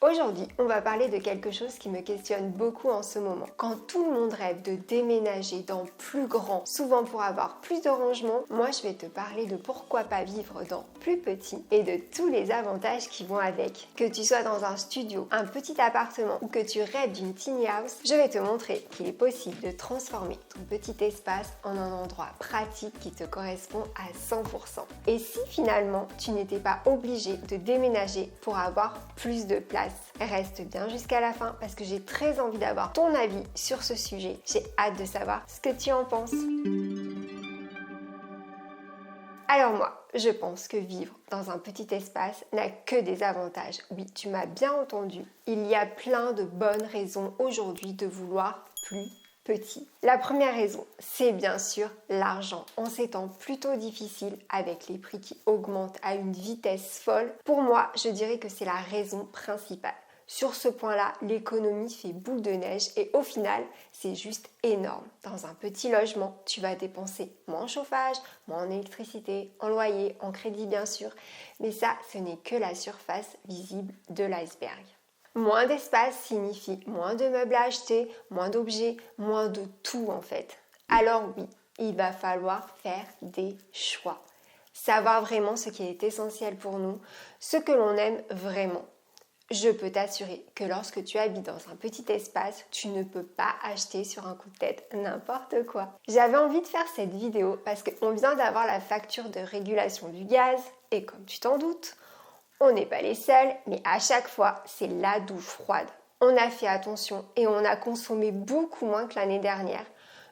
Aujourd'hui, on va parler de quelque chose qui me questionne beaucoup en ce moment. Quand tout le monde rêve de déménager dans plus grand, souvent pour avoir plus de rangement, moi je vais te parler de pourquoi pas vivre dans plus petit et de tous les avantages qui vont avec. Que tu sois dans un studio, un petit appartement ou que tu rêves d'une tiny house, je vais te montrer qu'il est possible de transformer ton petit espace en un endroit pratique qui te correspond à 100%. Et si finalement tu n'étais pas obligé de déménager pour avoir plus de place? Reste bien jusqu'à la fin parce que j'ai très envie d'avoir ton avis sur ce sujet. J'ai hâte de savoir ce que tu en penses. Alors moi, je pense que vivre dans un petit espace n'a que des avantages. Oui, tu m'as bien entendu. Il y a plein de bonnes raisons aujourd'hui de vouloir plus petit. La première raison, c'est bien sûr l'argent. En ces temps plutôt difficiles, avec les prix qui augmentent à une vitesse folle, pour moi, je dirais que c'est la raison principale. Sur ce point-là, l'économie fait boule de neige et au final, c'est juste énorme. Dans un petit logement, tu vas dépenser moins en chauffage, moins en électricité, en loyer, en crédit bien sûr, mais ça, ce n'est que la surface visible de l'iceberg. Moins d'espace signifie moins de meubles à acheter, moins d'objets, moins de tout en fait. Alors oui, il va falloir faire des choix. Savoir vraiment ce qui est essentiel pour nous, ce que l'on aime vraiment. Je peux t'assurer que lorsque tu habites dans un petit espace, tu ne peux pas acheter sur un coup de tête n'importe quoi. J'avais envie de faire cette vidéo parce qu'on vient d'avoir la facture de régulation du gaz et comme tu t'en doutes, on n'est pas les seuls, mais à chaque fois, c'est la douche froide. On a fait attention et on a consommé beaucoup moins que l'année dernière.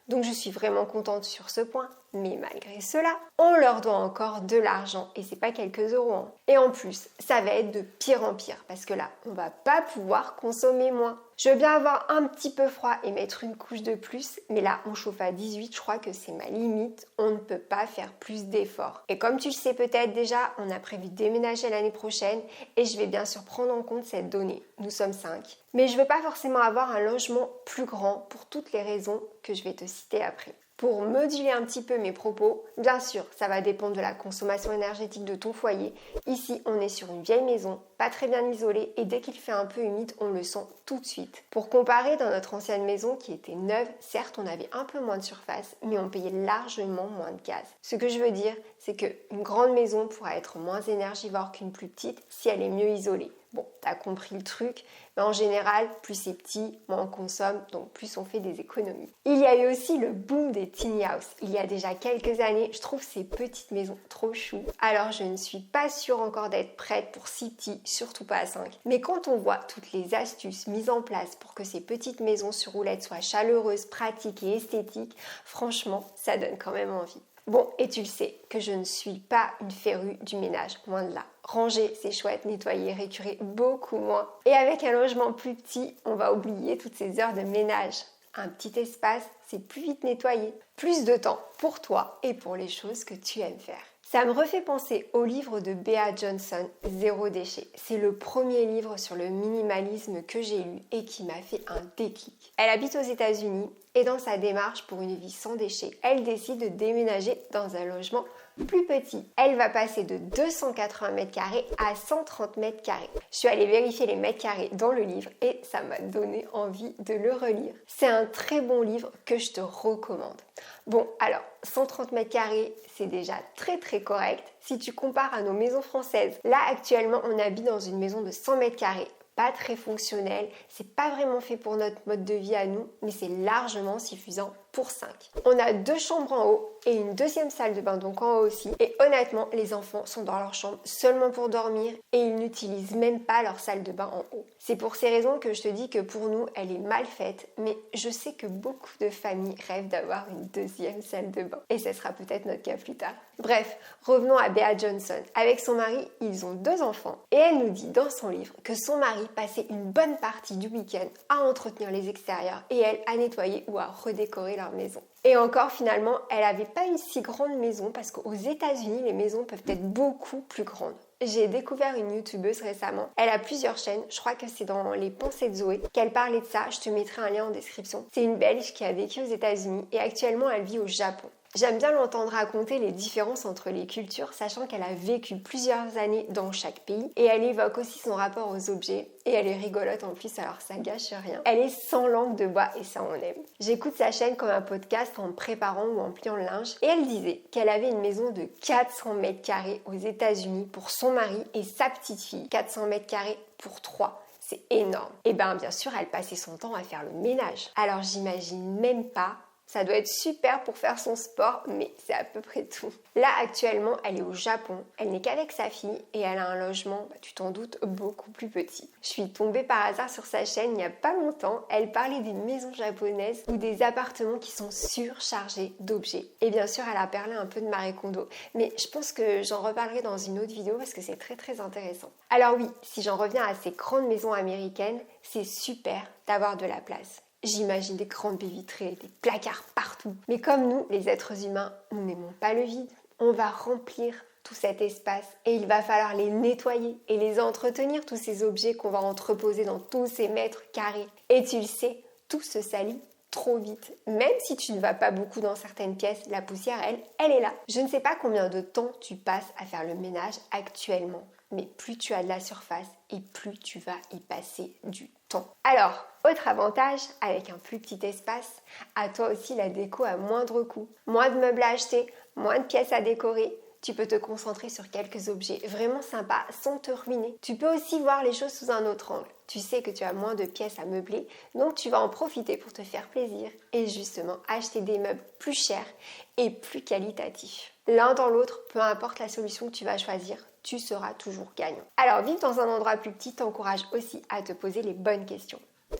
Donc je suis vraiment contente sur ce point. Mais malgré cela, on leur doit encore de l'argent et c'est pas quelques euros. Hein. Et en plus, ça va être de pire en pire parce que là, on va pas pouvoir consommer moins. Je veux bien avoir un petit peu froid et mettre une couche de plus, mais là, on chauffe à 18, je crois que c'est ma limite. On ne peut pas faire plus d'efforts. Et comme tu le sais peut-être déjà, on a prévu de déménager l'année prochaine et je vais bien sûr prendre en compte cette donnée. Nous sommes 5. Mais je veux pas forcément avoir un logement plus grand pour toutes les raisons que je vais te citer après. Pour moduler un petit peu mes propos, bien sûr, ça va dépendre de la consommation énergétique de ton foyer. Ici, on est sur une vieille maison, pas très bien isolée, et dès qu'il fait un peu humide, on le sent tout de suite. Pour comparer, dans notre ancienne maison qui était neuve, certes, on avait un peu moins de surface, mais on payait largement moins de gaz. Ce que je veux dire, c'est qu'une grande maison pourra être moins énergivore qu'une plus petite si elle est mieux isolée. Bon, t'as compris le truc, mais en général, plus c'est petit, moins on consomme, donc plus on fait des économies. Il y a eu aussi le boom des tiny house. Il y a déjà quelques années, je trouve ces petites maisons trop chou. Alors je ne suis pas sûre encore d'être prête pour si petit, surtout pas à 5. Mais quand on voit toutes les astuces mises en place pour que ces petites maisons sur roulettes soient chaleureuses, pratiques et esthétiques, franchement, ça donne quand même envie. Bon, et tu le sais que je ne suis pas une férue du ménage, loin de là. Ranger, c'est chouette, nettoyer, récurer, beaucoup moins. Et avec un logement plus petit, on va oublier toutes ces heures de ménage. Un petit espace, c'est plus vite nettoyé. Plus de temps pour toi et pour les choses que tu aimes faire. Ça me refait penser au livre de Bea Johnson, Zéro déchet. C'est le premier livre sur le minimalisme que j'ai lu et qui m'a fait un déclic. Elle habite aux États-Unis et dans sa démarche pour une vie sans déchets, elle décide de déménager dans un logement plus petit. Elle va passer de 280 mètres carrés à 130 mètres carrés. Je suis allée vérifier les mètres carrés dans le livre et ça m'a donné envie de le relire. C'est un très bon livre que je te recommande. Bon, alors, 130 mètres carrés, c'est déjà très correct. Si tu compares à nos maisons françaises, là actuellement, on habite dans une maison de 100 mètres carrés. Pas très fonctionnel, c'est pas vraiment fait pour notre mode de vie à nous, mais c'est largement suffisant pour 5. On a 2 chambres en haut et une deuxième salle de bain donc en haut aussi. Et honnêtement, les enfants sont dans leur chambre seulement pour dormir et ils n'utilisent même pas leur salle de bain en haut. C'est pour ces raisons que je te dis que pour nous, elle est mal faite, mais je sais que beaucoup de familles rêvent d'avoir une deuxième salle de bain. Et ce sera peut-être notre cas plus tard. Bref, revenons à Bea Johnson. Avec son mari, ils ont 2 enfants. Et elle nous dit dans son livre que son mari passait une bonne partie du week-end à entretenir les extérieurs et elle à nettoyer ou à redécorer leur maison. Et encore finalement, elle n'avait pas une si grande maison parce qu'aux États-Unis, les maisons peuvent être beaucoup plus grandes. J'ai découvert une youtubeuse récemment. Elle a plusieurs chaînes. Je crois que c'est dans les pensées de Zoé qu'elle parlait de ça. Je te mettrai un lien en description. C'est une Belge qui a vécu aux États-Unis et actuellement elle vit au Japon. J'aime bien l'entendre raconter les différences entre les cultures, sachant qu'elle a vécu plusieurs années dans chaque pays et elle évoque aussi son rapport aux objets et elle est rigolote en plus, alors ça gâche rien. Elle est sans langue de bois et ça on aime. J'écoute sa chaîne comme un podcast en me préparant ou en pliant le linge et elle disait qu'elle avait une maison de 400 mètres carrés aux États-Unis pour son mari et sa petite fille. 400 mètres carrés pour 3. C'est énorme. Et bien sûr, elle passait son temps à faire le ménage. Alors j'imagine même pas. Ça doit être super pour faire son sport, mais c'est à peu près tout. Là, actuellement, elle est au Japon. Elle n'est qu'avec sa fille et elle a un logement, tu t'en doutes, beaucoup plus petit. Je suis tombée par hasard sur sa chaîne il n'y a pas longtemps. Elle parlait des maisons japonaises ou des appartements qui sont surchargés d'objets. Et bien sûr, elle a parlé un peu de Marie Kondo. Mais je pense que j'en reparlerai dans une autre vidéo parce que c'est très très intéressant. Alors oui, si j'en reviens à ces grandes maisons américaines, c'est super d'avoir de la place. J'imagine des grandes baies vitrées, des placards partout. Mais comme nous, les êtres humains, nous n'aimons pas le vide. On va remplir tout cet espace et il va falloir les nettoyer et les entretenir, tous ces objets qu'on va entreposer dans tous ces mètres carrés. Et tu le sais, tout se salit trop vite. Même si tu ne vas pas beaucoup dans certaines pièces, la poussière, elle est là. Je ne sais pas combien de temps tu passes à faire le ménage actuellement, mais plus tu as de la surface et plus tu vas y passer du temps. Alors, autre avantage, avec un plus petit espace, à toi aussi la déco à moindre coût. Moins de meubles à acheter, moins de pièces à décorer. Tu peux te concentrer sur quelques objets vraiment sympas sans te ruiner. Tu peux aussi voir les choses sous un autre angle. Tu sais que tu as moins de pièces à meubler, donc tu vas en profiter pour te faire plaisir et justement acheter des meubles plus chers et plus qualitatifs. L'un dans l'autre, peu importe la solution que tu vas choisir, tu seras toujours gagnant. Alors, vivre dans un endroit plus petit t'encourage aussi à te poser les bonnes questions.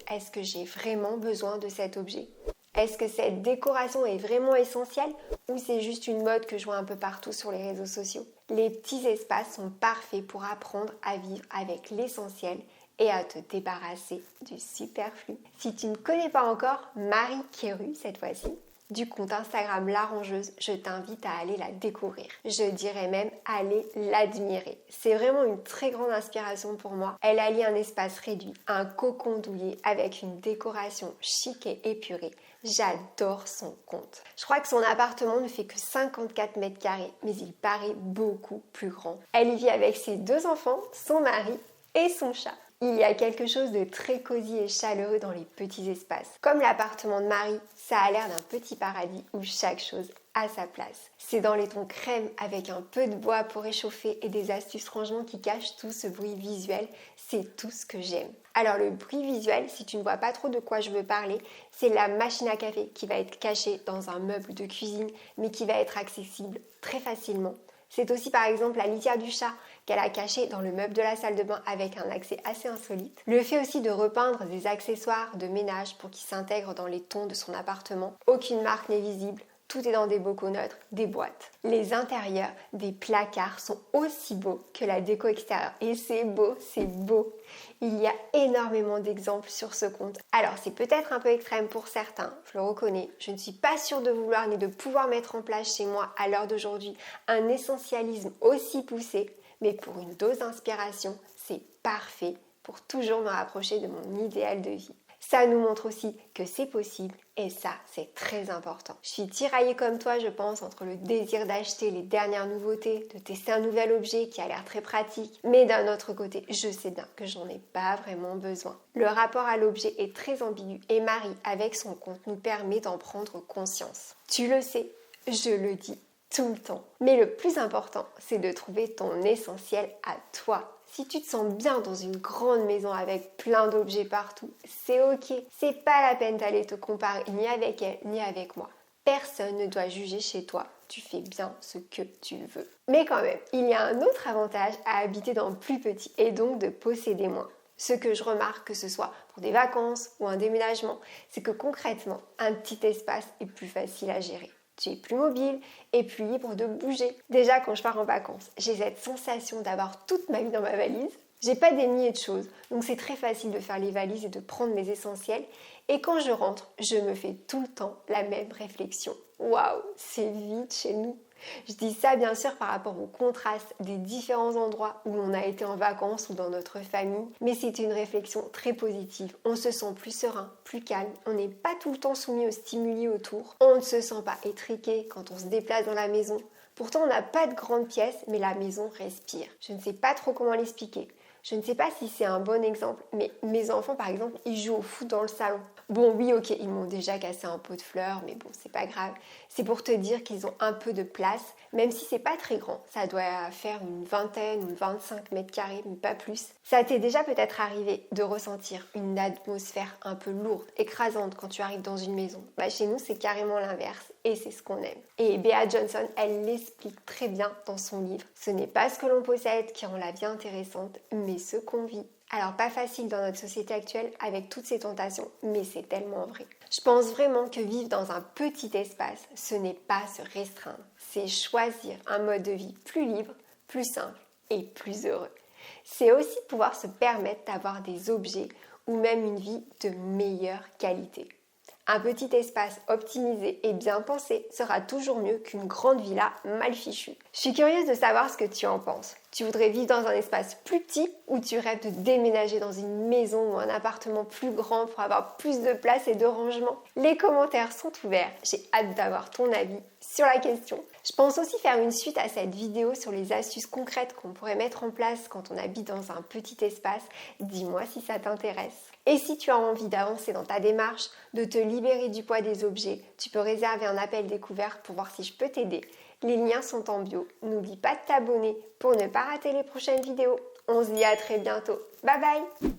Est-ce que j'ai vraiment besoin de cet objet ? Est-ce que cette décoration est vraiment essentielle ou c'est juste une mode que je vois un peu partout sur les réseaux sociaux ? Les petits espaces sont parfaits pour apprendre à vivre avec l'essentiel et à te débarrasser du superflu. Si tu ne connais pas encore Marie Kéru cette fois-ci, du compte Instagram La Rangeuse, je t'invite à aller la découvrir. Je dirais même aller l'admirer. C'est vraiment une très grande inspiration pour moi. Elle allie un espace réduit, un cocon douillet avec une décoration chic et épurée. J'adore son compte. Je crois que son appartement ne fait que 54 mètres carrés, mais il paraît beaucoup plus grand. Elle y vit avec ses 2 enfants, son mari et son chat. Il y a quelque chose de très cosy et chaleureux dans les petits espaces. Comme l'appartement de Marie, ça a l'air d'un petit paradis où chaque chose a sa place. C'est dans les tons crème avec un peu de bois pour réchauffer et des astuces rangement qui cachent tout ce bruit visuel. C'est tout ce que j'aime. Alors le bruit visuel, si tu ne vois pas trop de quoi je veux parler, c'est la machine à café qui va être cachée dans un meuble de cuisine mais qui va être accessible très facilement. C'est aussi par exemple la litière du chat qu'elle a cachée dans le meuble de la salle de bain avec un accès assez insolite. Le fait aussi de repeindre des accessoires de ménage pour qu'ils s'intègrent dans les tons de son appartement. Aucune marque n'est visible. Tout est dans des bocaux neutres, des boîtes. Les intérieurs des placards sont aussi beaux que la déco extérieure. Et c'est beau, c'est beau. Il y a énormément d'exemples sur ce compte. Alors c'est peut-être un peu extrême pour certains, je le reconnais. Je ne suis pas sûre de vouloir ni de pouvoir mettre en place chez moi à l'heure d'aujourd'hui un essentialisme aussi poussé. Mais pour une dose d'inspiration, c'est parfait pour toujours me rapprocher de mon idéal de vie. Ça nous montre aussi que c'est possible et ça, c'est très important. Je suis tiraillée comme toi, je pense, entre le désir d'acheter les dernières nouveautés, de tester un nouvel objet qui a l'air très pratique, mais d'un autre côté, je sais bien que j'en ai pas vraiment besoin. Le rapport à l'objet est très ambigu et Marie, avec son compte, nous permet d'en prendre conscience. Tu le sais, je le dis tout le temps. Mais le plus important, c'est de trouver ton essentiel à toi. Si tu te sens bien dans une grande maison avec plein d'objets partout, c'est ok. C'est pas la peine d'aller te comparer ni avec elle ni avec moi. Personne ne doit juger chez toi. Tu fais bien ce que tu veux. Mais quand même, il y a un autre avantage à habiter dans plus petit et donc de posséder moins. Ce que je remarque, que ce soit pour des vacances ou un déménagement, c'est que concrètement, un petit espace est plus facile à gérer. Tu es plus mobile et plus libre de bouger. Déjà, quand je pars en vacances, j'ai cette sensation d'avoir toute ma vie dans ma valise. J'ai pas des milliers de choses, donc c'est très facile de faire les valises et de prendre mes essentiels. Et quand je rentre, je me fais tout le temps la même réflexion. Waouh, c'est vide chez nous. Je dis ça bien sûr par rapport au contraste des différents endroits où l'on a été en vacances ou dans notre famille, mais c'est une réflexion très positive. On se sent plus serein, plus calme, on n'est pas tout le temps soumis aux stimuli autour, on ne se sent pas étriqué quand on se déplace dans la maison. Pourtant on n'a pas de grandes pièces, mais la maison respire. Je ne sais pas trop comment l'expliquer. Je ne sais pas si c'est un bon exemple, mais mes enfants par exemple, ils jouent au foot dans le salon. Bon oui ok, ils m'ont déjà cassé un pot de fleurs, mais bon c'est pas grave. C'est pour te dire qu'ils ont un peu de place, même si c'est pas très grand. Ça doit faire une vingtaine ou 25 mètres carrés, mais pas plus. Ça t'est déjà peut-être arrivé de ressentir une atmosphère un peu lourde, écrasante quand tu arrives dans une maison. Chez nous c'est carrément l'inverse et c'est ce qu'on aime. Et Bea Johnson, elle l'explique très bien dans son livre. Ce n'est pas ce que l'on possède qui rend la vie intéressante, mais ce qu'on vit. Alors pas facile dans notre société actuelle avec toutes ces tentations, mais c'est tellement vrai. Je pense vraiment que vivre dans un petit espace, ce n'est pas se restreindre, c'est choisir un mode de vie plus libre, plus simple et plus heureux. C'est aussi pouvoir se permettre d'avoir des objets ou même une vie de meilleure qualité. Un petit espace optimisé et bien pensé sera toujours mieux qu'une grande villa mal fichue. Je suis curieuse de savoir ce que tu en penses. Tu voudrais vivre dans un espace plus petit ou tu rêves de déménager dans une maison ou un appartement plus grand pour avoir plus de place et de rangement? Les commentaires sont ouverts, j'ai hâte d'avoir ton avis sur la question. Je pense aussi faire une suite à cette vidéo sur les astuces concrètes qu'on pourrait mettre en place quand on habite dans un petit espace. Dis-moi si ça t'intéresse. Et si tu as envie d'avancer dans ta démarche, de te libérer du poids des objets, tu peux réserver un appel découverte pour voir si je peux t'aider. Les liens sont en bio. N'oublie pas de t'abonner pour ne pas rater les prochaines vidéos. On se dit à très bientôt. Bye bye!